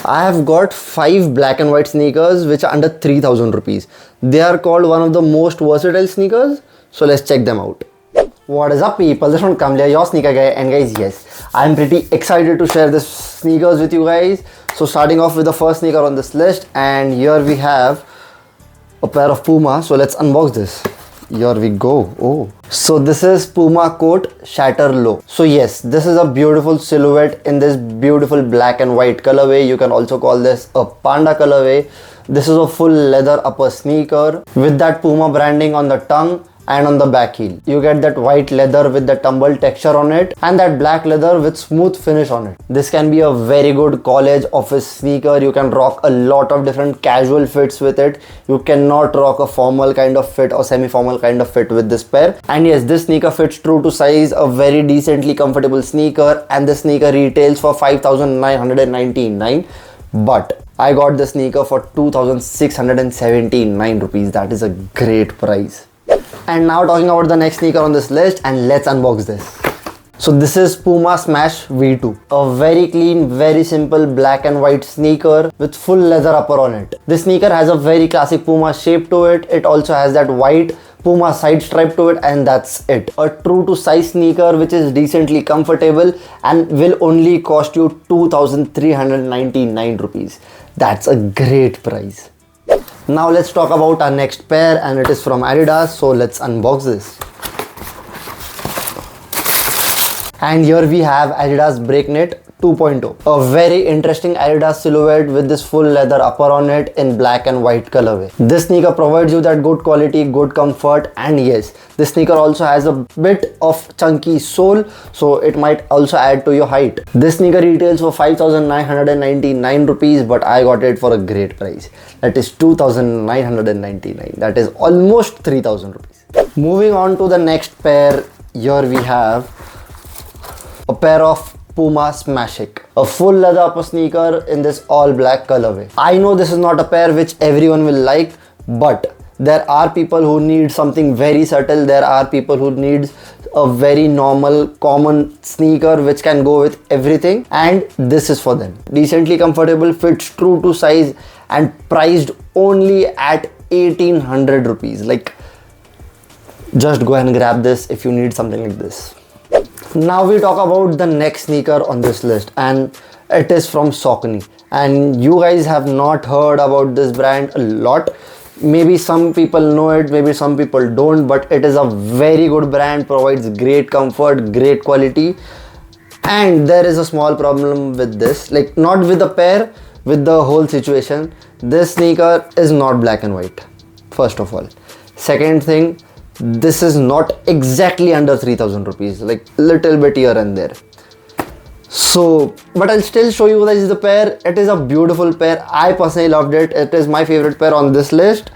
I have got 5 black and white sneakers which are under 3000 rupees. They are called one of the most versatile sneakers. So let's check them out. What is up people, this one Kamlia, your sneaker guy, and guys, yes, I'm pretty excited to share this sneakers with you guys. So starting off with the first sneaker on this list, and here we have a pair of Puma. So let's unbox this. Here we go. Oh, so this is Puma coat Shatter low. So yes, this is a beautiful silhouette in this beautiful black and white colorway. You can also call this a panda colorway. This is a full leather upper sneaker with that Puma branding on the tongue and on the back heel. You get that white leather with the tumble texture on it and that black leather with smooth finish on it. This can be a very good college office sneaker. You can rock a lot of different casual fits with it. You cannot rock a formal kind of fit or semi-formal kind of fit with this pair. And yes, this sneaker fits true to size, a very decently comfortable sneaker, and this sneaker retails for 5,999. But I got the sneaker for 2,679 rupees. That is a great price. And now talking about the next sneaker on this list, and let's unbox this. So this is Puma Smash V2, a very clean, very simple black and white sneaker with full leather upper on it. This sneaker has a very classic Puma shape to it. It also has that white Puma side stripe to it, and that's it. A true to size sneaker which is decently comfortable and will only cost you 2,399 rupees. That's a great price. Now let's talk about our next pair, and it is from Adidas. So let's unbox this. And here we have Adidas BREAKNET 2.0, a very interesting Adidas silhouette with this full leather upper on it in black and white colorway. This sneaker provides you that good quality, good comfort, and yes, this sneaker also has a bit of chunky sole, so it might also add to your height. This sneaker retails for 5,999 rupees, but I got it for a great price. That is 2,999. That is almost 3,000 rupees. Moving on to the next pair, here we have a pair of Puma Smashic, a full leather upper sneaker in this all black colorway. I know this is not a pair which everyone will like, but there are people who need something very subtle. There are people who need a very normal, common sneaker which can go with everything, and this is for them. Decently comfortable, fits true to size, and priced only at 1,800 rupees. Like, just go and grab this if you need something like this. Now we talk about the next sneaker on this list, and it is from Saucony. And you guys have not heard about this brand a lot. Maybe some people know it, maybe some people don't, but it is a very good brand, provides great comfort, great quality. And there is a small problem with this, like not with the pair, with the whole situation. This sneaker is not black and white, first of all. Second thing, this is not exactly under 3,000 rupees, like little bit here and there. So, but I'll still show you guys the pair. It is a beautiful pair. I personally loved it. It is my favorite pair on this list,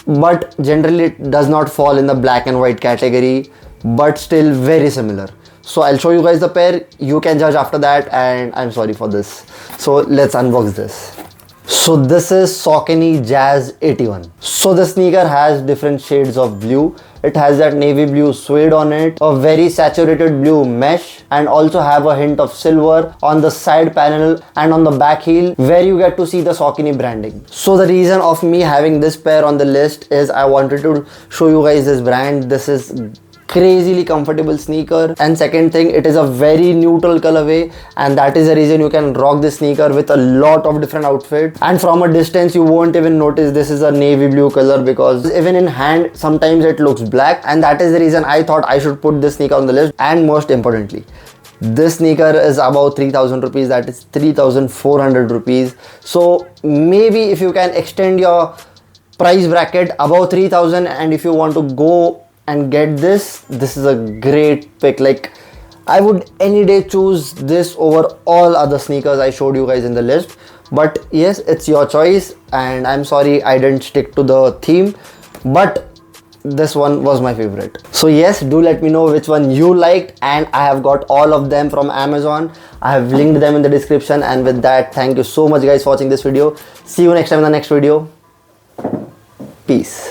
but generally it does not fall in the black and white category, but still very similar. So I'll show you guys the pair. You can judge after that, and I'm sorry for this. So let's unbox this. So this is Saucony Jazz 81. So the sneaker has different shades of blue. It has that navy blue suede on it, a very saturated blue mesh, and also have a hint of silver on the side panel and on the back heel where you get to see the Saucony branding. So the reason of me having this pair on the list is I wanted to show you guys this brand. This is crazily comfortable sneaker, and second thing, it is a very neutral colorway, and that is the reason you can rock this sneaker with a lot of different outfits, and from a distance you won't even notice this is a navy blue color, because even in hand sometimes it looks black, and that is the reason I thought I should put this sneaker on the list. And most importantly, this sneaker is about 3,000 rupees, that is 3,400 rupees. So maybe if you can extend your price bracket above 3,000, and if you want to go and get this is a great pick. Like, I would any day choose this over all other sneakers I showed you guys in the list. But yes, it's your choice, and I'm sorry I didn't stick to the theme, but this one was my favorite. So yes, do let me know which one you liked, and I have got all of them from Amazon. I have linked them in the description. And with that, thank you so much guys for watching this video. See you next time in the next video. Peace.